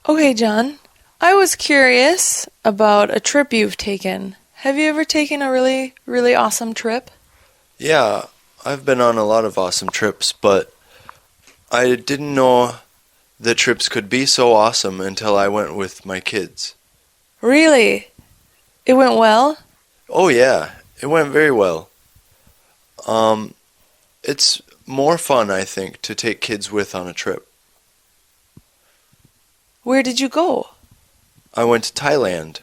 Okay, John. I was curious about a trip you've taken. Have you ever taken a really, really awesome trip? Yeah, I've been on a lot of awesome trips, but I didn't know that trips could be so awesome until I went with my kids. Really? It went well? Oh yeah, it went very well. Um, it's more fun, I think, to take kids with on a trip. Where did you go? I went to Thailand.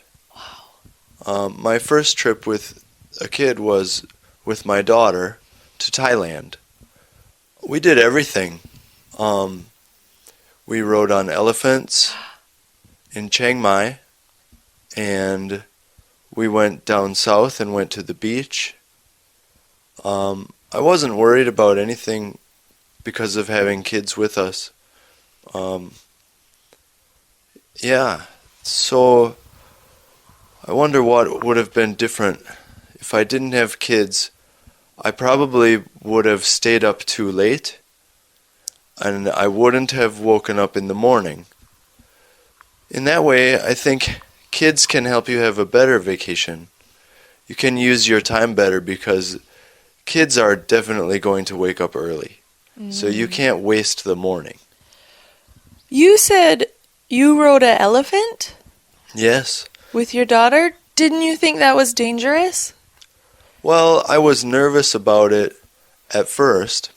My first trip with a kid was with my daughter to Thailand. We did everything. Um, we rode on elephants in Chiang Mai, and we went down south and went to the beach. I wasn't worried about anything because of having kids with us. Um, yeah, so I wonder what would have been different if I didn't have kids. I probably would have stayed up too late, and I wouldn't have woken up in the morning. In that way, I think kids can help you have a better vacation. You can use your time better because kids are definitely going to wake up early. So you can't waste the morning. You said you rode an elephant Yes. with your daughter? Didn't you think that was dangerous? Well, I was nervous about it at first.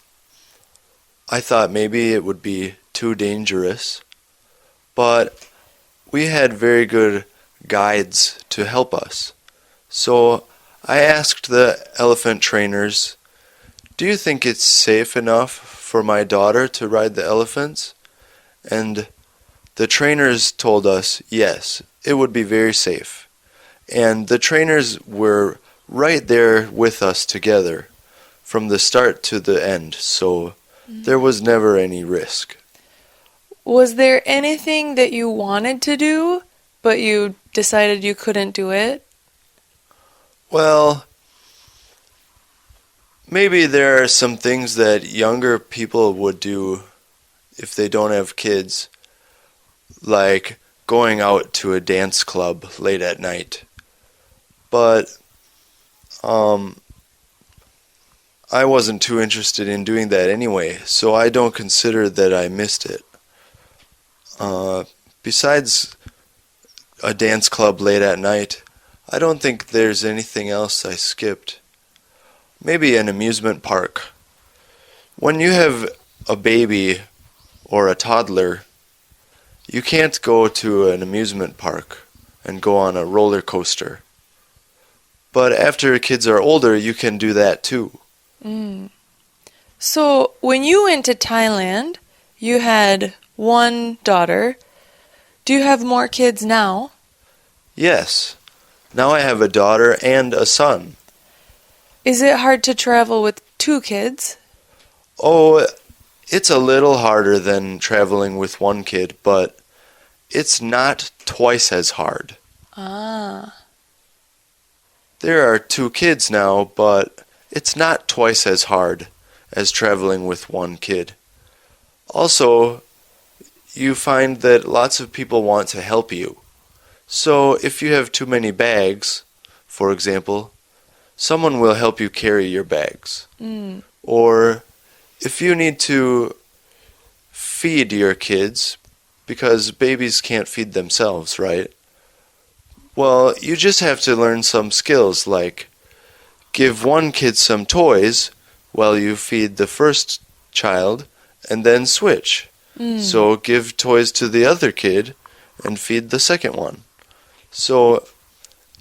I thought maybe it would be too dangerous. But we had very good guides to help us. So I asked the elephant trainers, "Do you think it's safe enough for my daughter to ride the elephants?" And the trainers told us, yes, it would be very safe. And the trainers were right there with us together from the start to the end, so there was never any risk. Was there anything that you wanted to do, but you decided you couldn't do it? Well, maybe there are some things that younger people would do if they don't have kids, like going out to a dance club late at night. But I wasn't too interested in doing that anyway, so I don't consider that I missed it. Besides a dance club late at night, I don't think there's anything else I skipped. Maybe an amusement park. When you have a baby or a toddler, you can't go to an amusement park and go on a roller coaster. But after kids are older, you can do that too. So, when you went to Thailand, you had one daughter. Do you have more kids now? Yes, now I have a daughter and a son. Is it hard to travel with two kids? Oh, it's a little harder than traveling with one kid, but it's not twice as hard. Ah. There are two kids now, but it's not twice as hard as traveling with one kid. Also, you find that lots of people want to help you. So if you have too many bags, for example, someone will help you carry your bags. Or if you need to feed your kids, because babies can't feed themselves, right? Well, you just have to learn some skills like give one kid some toys while you feed the first child and then switch. So give toys to the other kid and feed the second one. So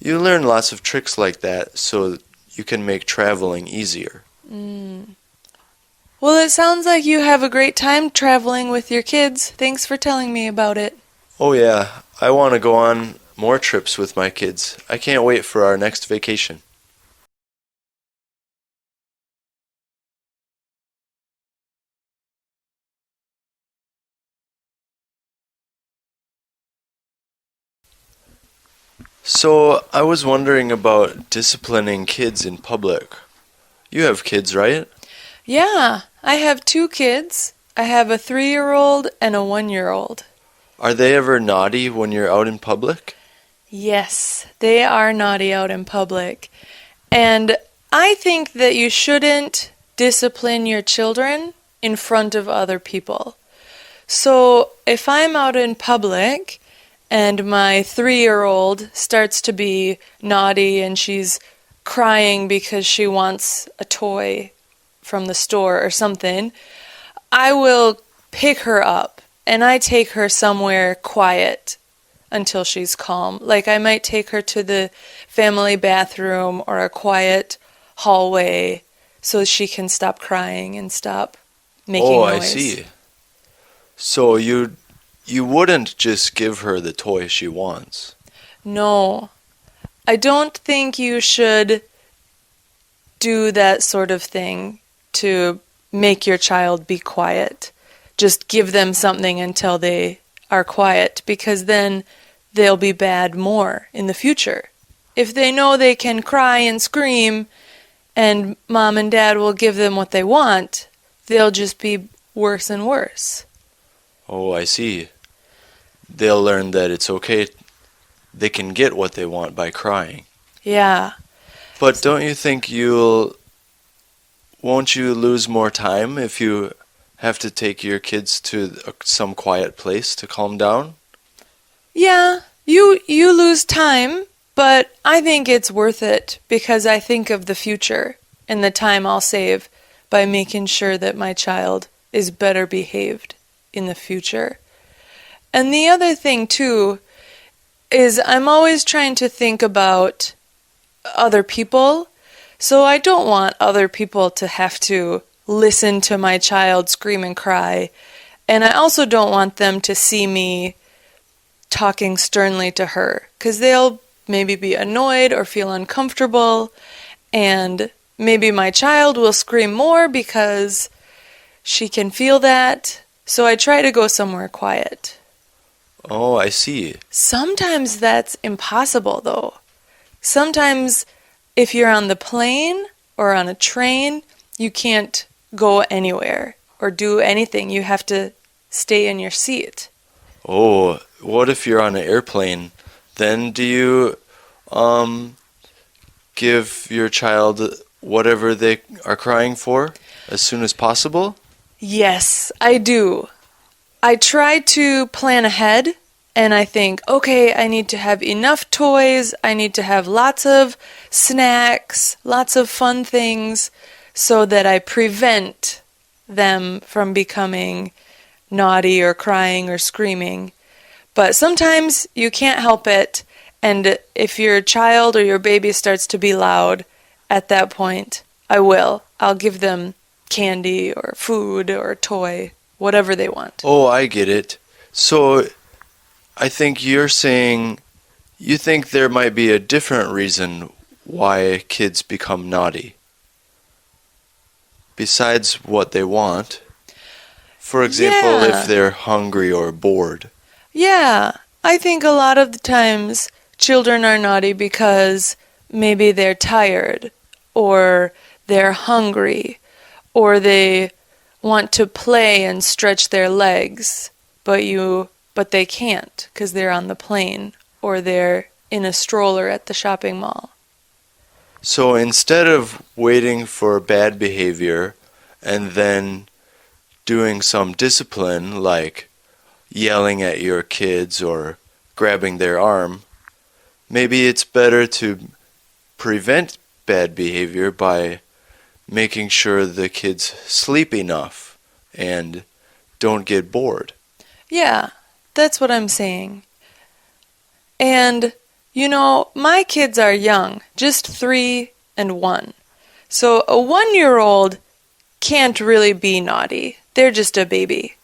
you learn lots of tricks like that so you can make traveling easier. Well, it sounds like you have a great time traveling with your kids. Thanks for telling me about it. Oh yeah, I want to go on more trips with my kids. I can't wait for our next vacation. So I was wondering about disciplining kids in public. You have kids, right? Yeah, I have two kids. I have a 3-year-old and a 1-year-old. Are they ever naughty when you're out in public? Yes, they are naughty out in public. And I think that you shouldn't discipline your children in front of other people. So if I'm out in public and my 3-year-old starts to be naughty and she's crying because she wants a toy from the store or something, I will pick her up and I take her somewhere quiet until she's calm. Like I might take her to the family bathroom or a quiet hallway so she can stop crying and stop making Oh, noise. I see. So you wouldn't just give her the toy she wants. No, I don't think you should do that sort of thing to make your child be quiet. Just give them something until they are quiet, because then they'll be bad more in the future. If they know they can cry and scream and mom and dad will give them what they want, they'll just be worse and worse. Oh, I see. They'll learn that it's okay. They can get what they want by crying. Yeah. But don't you think won't you lose more time if you have to take your kids to some quiet place to calm down? Yeah, you lose time, but I think it's worth it because I think of the future and the time I'll save by making sure that my child is better behaved in the future. And the other thing too is I'm always trying to think about other people. So I don't want other people to have to listen to my child scream and cry. And I also don't want them to see me talking sternly to her, because they'll maybe be annoyed or feel uncomfortable, and maybe my child will scream more because she can feel that. So I try to go somewhere quiet. Oh, I see. Sometimes that's impossible, though. Sometimes if you're on the plane or on a train, you can't go anywhere or do anything. You have to stay in your seat. Oh, what if you're on an airplane? Then do you give your child whatever they are crying for as soon as possible? Yes, I do. I try to plan ahead, and I think, okay, I need to have enough toys, I need to have lots of snacks, lots of fun things, so that I prevent them from becoming naughty or crying or screaming. But sometimes you can't help it, and if your child or your baby starts to be loud, at that point, I'll give them candy or food or a toy, whatever they want. Oh, I get it. So I think you're saying you think there might be a different reason why kids become naughty besides what they want. For example, if they're hungry or bored. Yeah, I think a lot of the times children are naughty because maybe they're tired or they're hungry or they want to play and stretch their legs, but they can't because they're on the plane or they're in a stroller at the shopping mall. So instead of waiting for bad behavior and then doing some discipline like yelling at your kids or grabbing their arm, maybe it's better to prevent bad behavior by making sure the kids sleep enough and don't get bored. Yeah, that's what I'm saying. And, my kids are young, just 3 and 1. So a 1-year-old can't really be naughty. They're just a baby.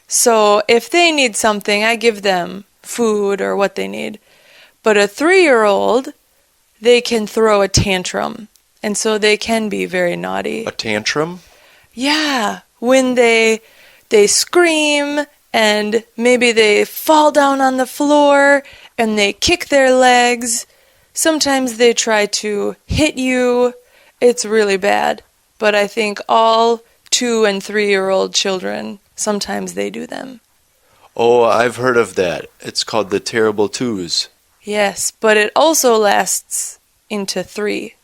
So if they need something, I give them food or what they need. But a 3-year-old, they can throw a tantrum. And so they can be very naughty. A tantrum? Yeah, when they scream and maybe they fall down on the floor and they kick their legs. Sometimes they try to hit you. It's really bad. But I think all 2- and 3-year-old children, sometimes they do them. Oh, I've heard of that. It's called the terrible twos. Yes, but it also lasts into 3.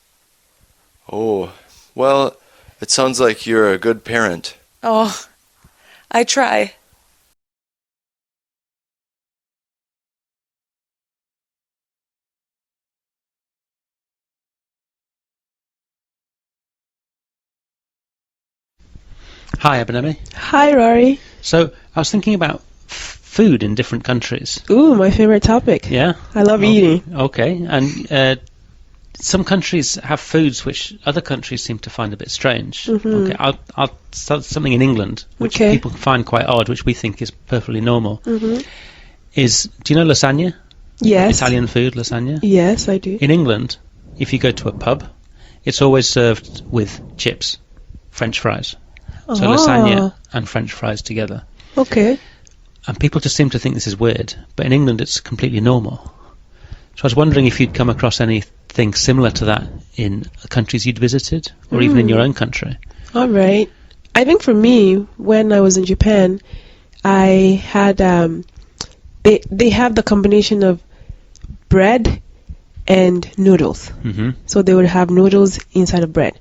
Oh, well, it sounds like you're a good parent. Oh, I try. Hi, Abinemi. Hi, Rory. So, I was thinking about food in different countries. Ooh, my favorite topic. Yeah? I love eating. Okay, and some countries have foods which other countries seem to find a bit strange. Mhm. Okay, I'll start something in England, which Okay. people find quite odd, which we think is perfectly normal. Mhm. Do you know lasagna? Yes. Italian food, lasagna? Yes, I do. In England, if you go to a pub, it's always served with chips, French fries. So lasagna and French fries together. Okay. And people just seem to think this is weird, but in England it's completely normal. So I was wondering if you'd come across anything similar to that in countries you'd visited, or even in your own country. All right. I think for me, when I was in Japan, I had they have the combination of bread and noodles. Hmm. So they would have noodles inside of bread,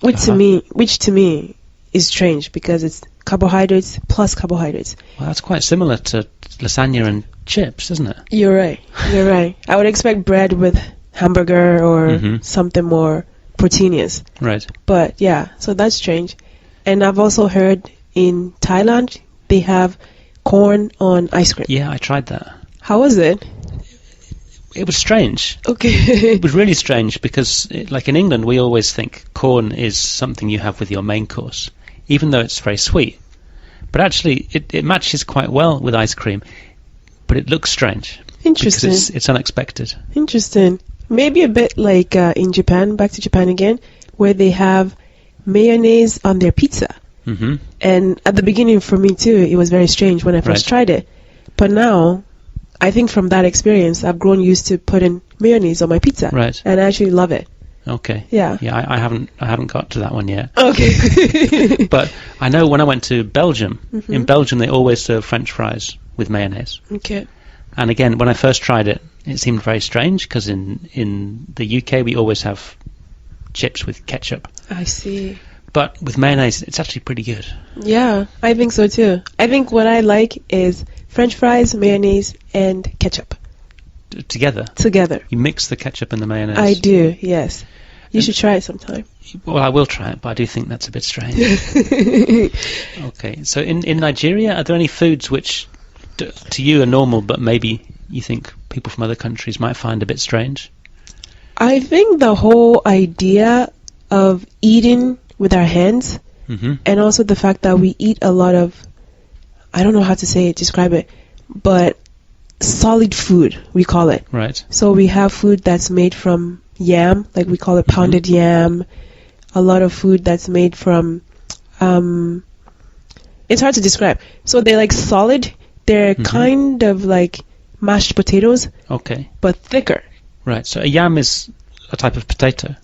which to me is strange because it's carbohydrates plus carbohydrates. Well, that's quite similar to lasagna and chips, isn't it? You're right. You're right. I would expect bread with hamburger or something more proteinous. Right. But yeah, so that's strange. And I've also heard in Thailand they have corn on ice cream. Yeah, I tried that. How was it? It was strange. Okay. It was really strange because, like in England, we always think corn is something you have with your main course, even though it's very sweet. But actually, it matches quite well with ice cream, but it looks strange. Interesting. Because it's unexpected. Interesting. Maybe a bit like in Japan, back to Japan again, where they have mayonnaise on their pizza. Hmm. And at the beginning for me too, it was very strange when I first tried it. But now, I think from that experience, I've grown used to putting mayonnaise on my pizza. Right. And I actually love it. Okay. Yeah. Yeah, I haven't got to that one yet. Okay. But I know when I went to Belgium, Mhm. in Belgium they always serve French fries with mayonnaise. Okay. And again, when I first tried it, it seemed very strange because in the UK we always have chips with ketchup. I see. But with mayonnaise, it's actually pretty good. Yeah, I think so too. I think what I like is French fries, mayonnaise, and ketchup Together. together. You mix the ketchup and the mayonnaise. I do, yes. You should try it sometime. Well, I will try it, but I do think that's a bit strange. Okay, so in Nigeria, are there any foods which to you are normal, but maybe you think people from other countries might find a bit strange? I think the whole idea of eating with our hands, Hmm. and also the fact that we eat a lot of, I don't know how to say it, describe it, but solid food, we call it. Right. So we have food that's made from yam, like we call it pounded yam. A lot of food that's made from, it's hard to describe. So they're like solid. They're kind of like mashed potatoes, Okay. but thicker. Right. So a yam is a type of potato.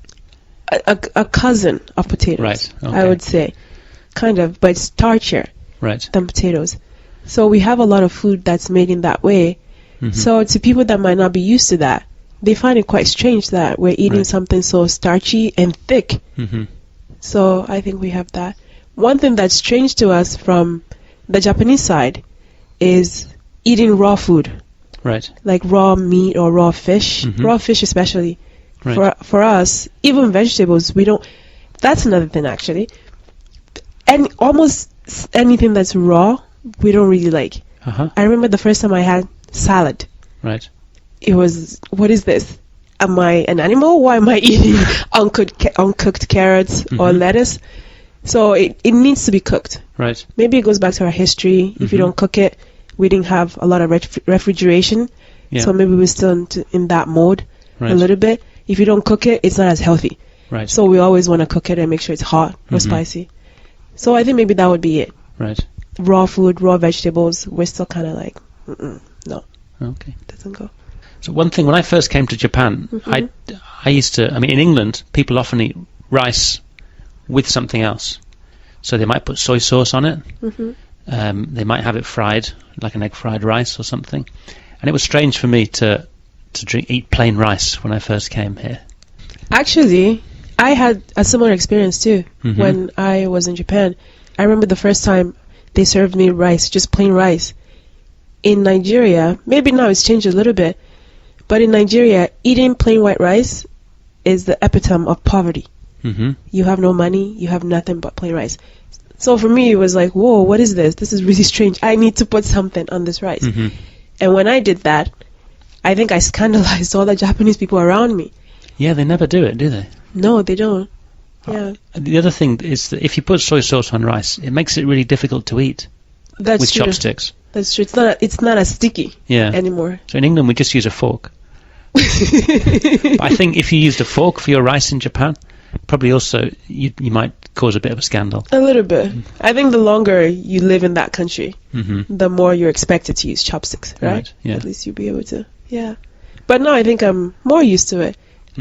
A cousin of potatoes, Right, okay. I would say. Kind of, but it's starchier Right. than potatoes. So we have a lot of food that's made in that way. Mhm. So to people that might not be used to that, they find it quite strange that we're eating Right. something so starchy and thick. Hmm. So I think we have that. One thing that's strange to us from the Japanese side is eating raw food, Right. like raw meat or raw fish, Mhm. raw fish especially. Right. For us, even vegetables, we don't. That's another thing actually. And almost anything that's raw, we don't really like. Uh-huh. I remember the first time I had salad. Right. It was, what is this? Am I an animal? Why am I eating uncooked carrots or Mhm. lettuce? So it needs to be cooked. Right. Maybe it goes back to our history. If you Mhm. don't cook it, we didn't have a lot of refrigeration. Yeah. So maybe we're still in that mode Right. a little bit. If you don't cook it, it's not as healthy. Right. So we always want to cook it and make sure it's hot or Mhm. spicy. So I think maybe that would be it. Right. Raw food, raw vegetables, we're still kind of like, no, Okay. doesn't go. So one thing, when I first came to Japan, I used to, I mean, in England, people often eat rice with something else. So they might put soy sauce on it. Hmm. They might have it fried, like an egg fried rice or something. And it was strange for me to eat plain rice when I first came here. Actually, I had a similar experience too when I was in Japan. I remember the first time they served me rice, just plain rice. In Nigeria, maybe now it's changed a little bit, but in Nigeria, eating plain white rice is the epitome of poverty. You have no money, you have nothing but plain rice. So for me, it was like, whoa, what is this? This is really strange. I need to put something on this rice. And when I did that, I think I scandalized all the Japanese people around me. Yeah, they never do it, do they? No, they don't. Yeah. The other thing is that if you put soy sauce on rice, it makes it really difficult to eat That's with true. chopsticks. That's true. It's not as sticky anymore. So in England, we just use a fork. But I think if you used a fork for your rice in Japan, probably also you might cause a bit of a scandal. A little bit. I think the longer you live in that country, the more you're expected to use chopsticks, right? Yeah. At least you'll be able to. Yeah. But now I think I'm more used to it.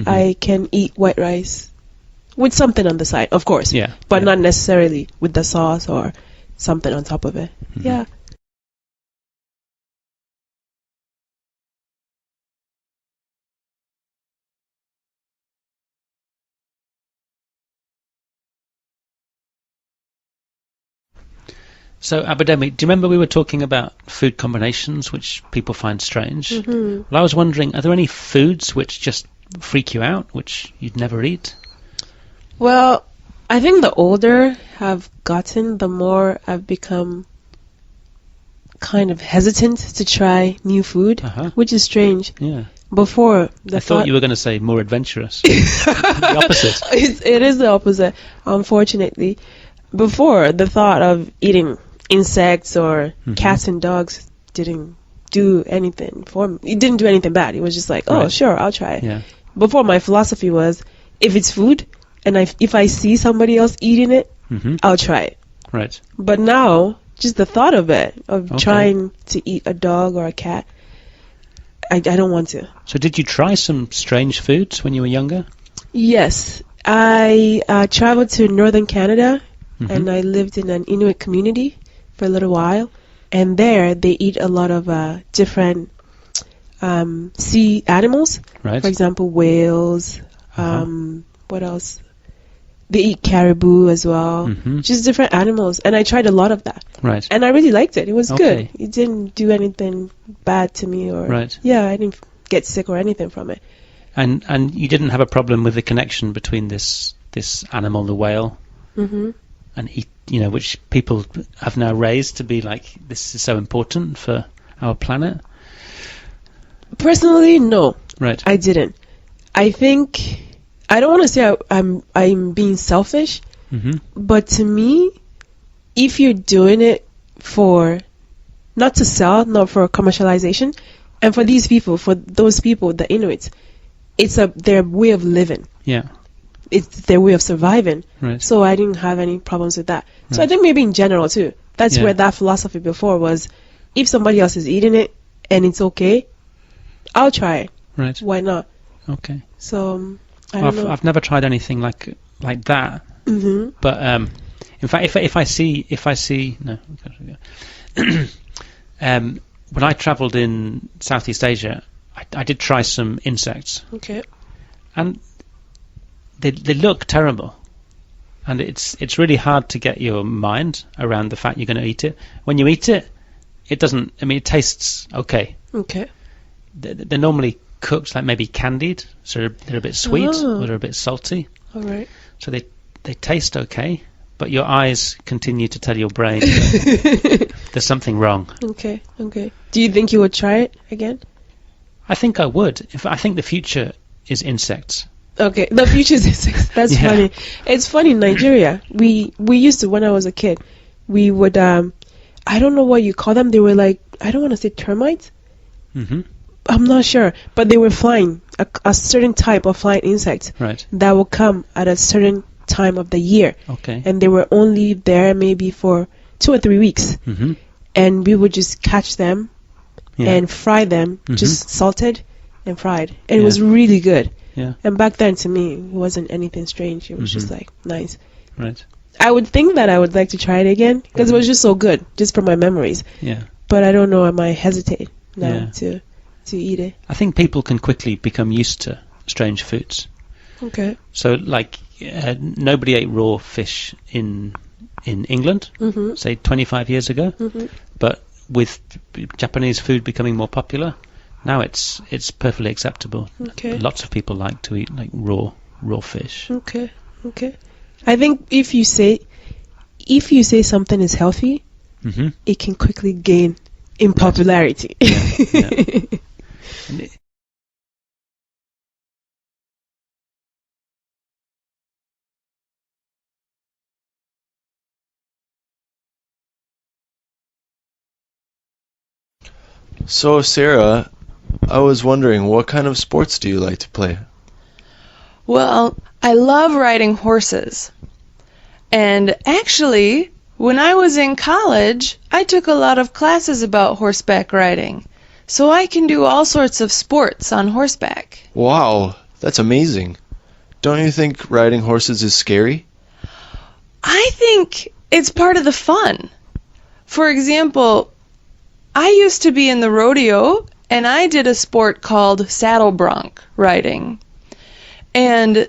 I can eat white rice with something on the side, of course. Yeah. But not necessarily with the sauce or something on top of it. Yeah. So, Abidemi, do you remember we were talking about food combinations which people find strange? Well, I was wondering, are there any foods which just freak you out, which you'd never eat? Well, I think the older I've gotten, the more I've become kind of hesitant to try new food, which is strange. Yeah. Before, I thought you were going to say more adventurous. The opposite. It is the opposite, unfortunately. Before, the thought of eating insects or cats and dogs didn't do anything for me. It didn't do anything bad. It was just like, oh, sure, I'll try it. Yeah. Before, my philosophy was, if it's food, and if I see somebody else eating it, I'll try it. Right. But now, just the thought of it, of trying to eat a dog or a cat, I don't want to. So did you try some strange foods when you were younger? Yes. I traveled to northern Canada, and I lived in an Inuit community for a little while. And there, they eat a lot of different sea animals. Right. For example, whales. What else? They eat caribou as well. Just different animals. And I tried a lot of that. Right. And I really liked it. It was Okay. good. It didn't do anything bad to me. Right. Yeah, I didn't get sick or anything from it. And you didn't have a problem with the connection between this animal, the whale, and which people have now raised to be like, this is so important for our planet? Personally, no. Right. I didn't. I think, I don't want to say I'm being selfish, but to me, if you're doing it for, not to sell, not for commercialization, and for these people, for those people, the Inuits, it's their way of living. Yeah. It's their way of surviving. Right. So I didn't have any problems with that. So I think maybe in general too, that's where that philosophy before was, if somebody else is eating it and it's okay, I'll try it. Right. Why not? Okay. So I don't know. I've never tried anything like that. But in fact, if I see no. When I travelled in Southeast Asia, I did try some insects. Okay. And they look terrible, and it's really hard to get your mind around the fact you're going to eat it. When you eat it, it doesn't. I mean, it tastes okay. Okay. They're normally cooked like maybe candied, so they're a bit sweet or they're a bit salty. All right. So they taste okay, but your eyes continue to tell your brain that there's something wrong. Okay. Okay. Do you think you would try it again? I think I would. I think the future is insects. Okay, the future is insects. That's funny. It's funny in Nigeria. We used to, when I was a kid, we would I don't know what you call them. They were like, I don't want to say termites. I'm not sure, but they were flying, a certain type of flying insect that will come at a certain time of the year. Okay. And they were only there maybe for 2 or 3 weeks. And we would just catch them and fry them, just salted and fried. And it was really good. Yeah. And back then, to me, it wasn't anything strange. It was just like, nice. Right. I would think that I would like to try it again because it was just so good, just from my memories. Yeah. But I don't know, I might hesitate now Yeah. to eat it. I think people can quickly become used to strange foods. Okay. So, like, nobody ate raw fish in England, say 25 years ago. But with Japanese food becoming more popular, now it's perfectly acceptable. Okay. Lots of people like to eat like raw fish. Okay. I think if you say something is healthy, it can quickly gain in popularity. Yeah. So, Sarah, I was wondering, what kind of sports do you like to play? Well, I love riding horses. And actually, when I was in college, I took a lot of classes about horseback riding. So I can do all sorts of sports on horseback. Wow, that's amazing. Don't you think riding horses is scary? I think it's part of the fun. For example, I used to be in the rodeo, and I did a sport called saddle bronc riding. And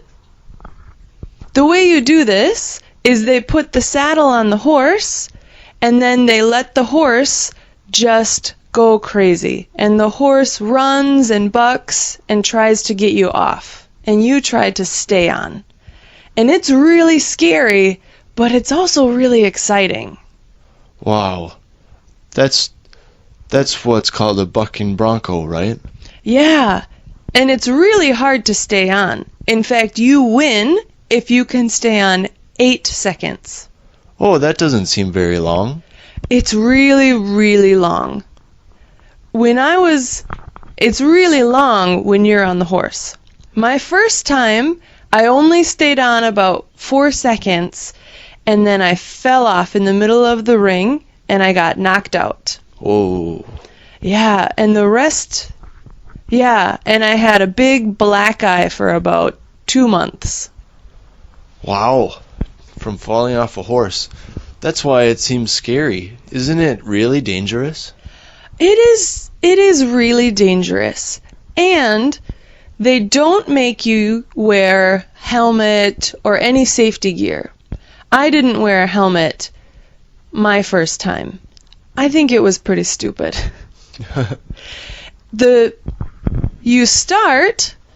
the way you do this is they put the saddle on the horse, and then they let the horse just go crazy. And the horse runs and bucks and tries to get you off. And you try to stay on. And it's really scary, but it's also really exciting. Wow. That's what's called a bucking bronco, right? Yeah, and it's really hard to stay on. In fact, you win if you can stay on 8 seconds. Oh, that doesn't seem very long. It's really, really long. It's really long when you're on the horse. My first time, I only stayed on about 4 seconds, and then I fell off in the middle of the ring, and I got knocked out. Oh. Yeah, and the rest, and I had a big black eye for about 2 months. Wow. From falling off a horse. That's why it seems scary. Isn't it really dangerous? It is really dangerous. And they don't make you wear helmet or any safety gear. I didn't wear a helmet my first time. I think it was pretty stupid.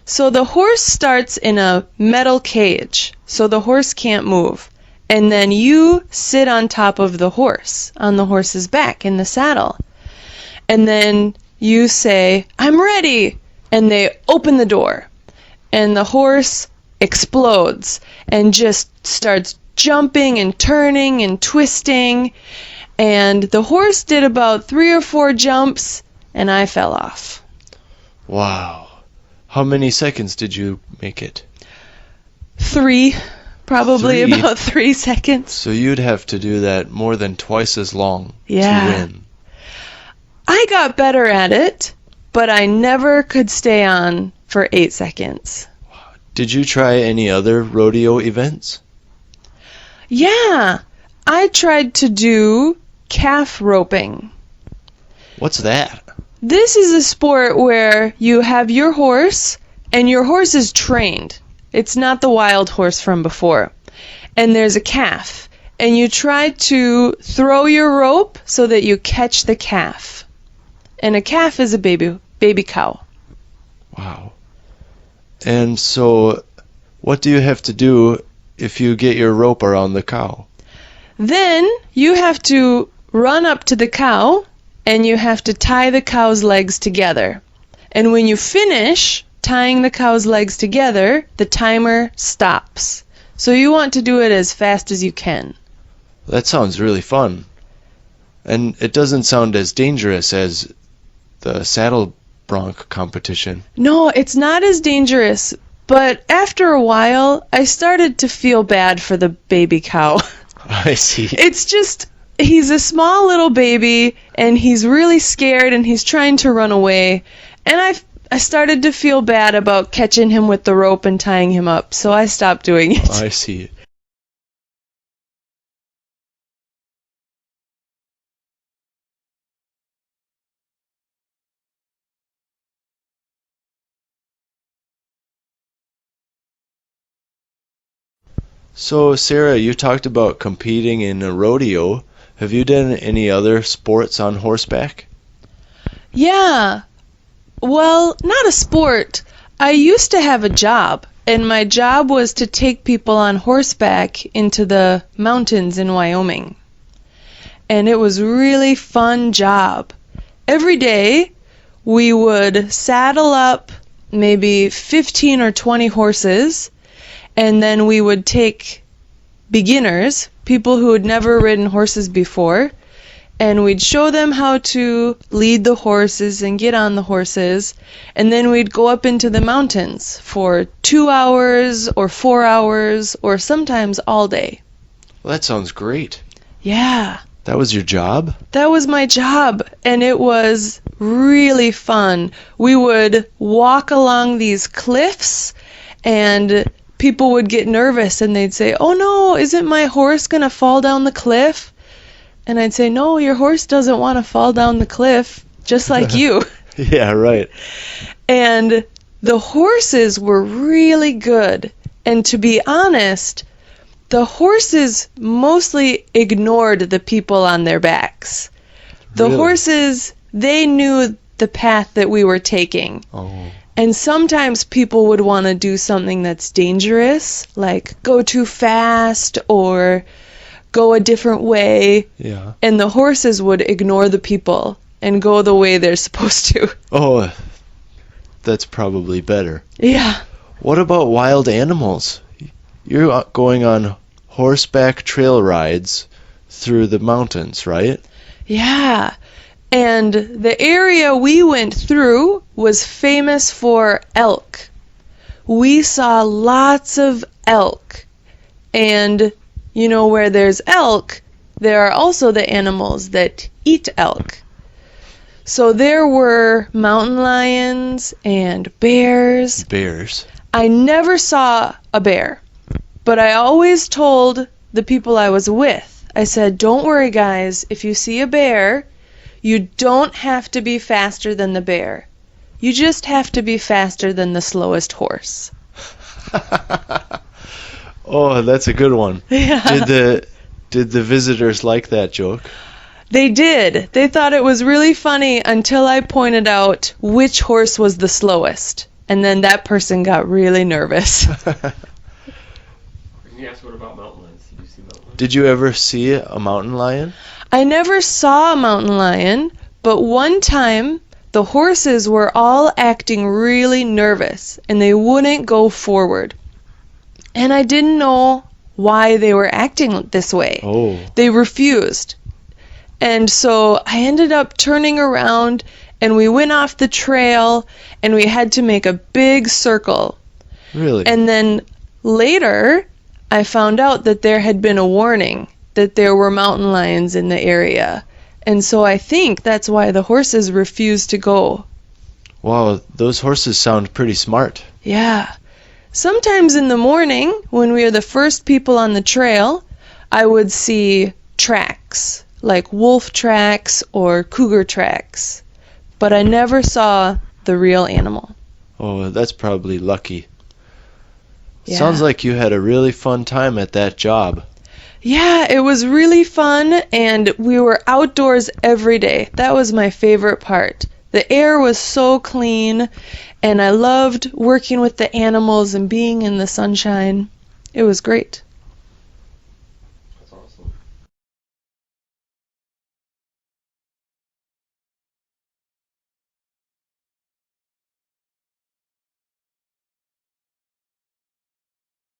So the horse starts in a metal cage, so the horse can't move. And then you sit on top of the horse, on the horse's back in the saddle. And then you say, "I'm ready!" And they open the door. And the horse explodes and just starts jumping and turning and twisting. And the horse did about 3 or 4 jumps, and I fell off. Wow. How many seconds did you make it? 3, probably 3. about 3 seconds. So you'd have to do that more than twice as long Yeah. to win. I got better at it, but I never could stay on for 8 seconds. Did you try any other rodeo events? Yeah, I tried to do calf roping. What's that? This is a sport where you have your horse, and your horse is trained. It's not the wild horse from before. And there's a calf, and you try to throw your rope so that you catch the calf. And a calf is a baby cow. Wow. And so, what do you have to do if you get your rope around the cow? Then you have to run up to the cow, and you have to tie the cow's legs together. And when you finish tying the cow's legs together, the timer stops. So you want to do it as fast as you can. That sounds really fun. And it doesn't sound as dangerous as the saddle bronc competition. No, it's not as dangerous, but after a while, I started to feel bad for the baby cow. I see. It's just, he's a small little baby, and he's really scared, and he's trying to run away. And I started to feel bad about catching him with the rope and tying him up, so I stopped doing it. I see. So, Sarah, you talked about competing in a rodeo. Have you done any other sports on horseback? Yeah. Well, not a sport. I used to have a job, and my job was to take people on horseback into the mountains in Wyoming. And it was a really fun job. Every day, we would saddle up maybe 15 or 20 horses, and then we would take beginners, people who had never ridden horses before, and we'd show them how to lead the horses and get on the horses, and then we'd go up into the mountains for 2 hours or 4 hours or sometimes all day. Well, that sounds great. Yeah. That was your job? That was my job, and it was really fun. We would walk along these cliffs, and people would get nervous, and they'd say, "Oh no, isn't my horse going to fall down the cliff?" And I'd say, "No, your horse doesn't want to fall down the cliff, just like you." Yeah, right. And the horses were really good. And to be honest, the horses mostly ignored the people on their backs. The Really? horses, they knew the path that we were taking. Oh. And sometimes people would want to do something that's dangerous, like go too fast or go a different way. Yeah. And the horses would ignore the people and go the way they're supposed to. Oh, that's probably better. Yeah. What about wild animals? You're going on horseback trail rides through the mountains, right? Yeah. And the area we went through was famous for elk. We saw lots of elk. And, you know, where there's elk, there are also the animals that eat elk. So there were mountain lions and bears. Bears. I never saw a bear, but I always told the people I was with, I said, "Don't worry, guys, if you see a bear, you don't have to be faster than the bear. You just have to be faster than the slowest horse." Oh, that's a good one. Yeah. Did the visitors like that joke? They did. They thought it was really funny until I pointed out which horse was the slowest. And then that person got really nervous. Yes, what about mountain lions? Did you see mountain lions? Did you ever see a mountain lion? I never saw a mountain lion, but one time the horses were all acting really nervous and they wouldn't go forward. And I didn't know why they were acting this way. Oh. They refused. And so I ended up turning around and we went off the trail and we had to make a big circle. Really? And then later I found out that there had been a warning that there were mountain lions in the area. And so I think that's why the horses refused to go. Wow, those horses sound pretty smart. Yeah. Sometimes in the morning, when we were the first people on the trail, I would see tracks, like wolf tracks or cougar tracks. But I never saw the real animal. Oh, that's probably lucky. Yeah. Sounds like you had a really fun time at that job. Yeah, it was really fun, and we were outdoors every day. That was my favorite part. The air was so clean, and I loved working with the animals and being in the sunshine. It was great.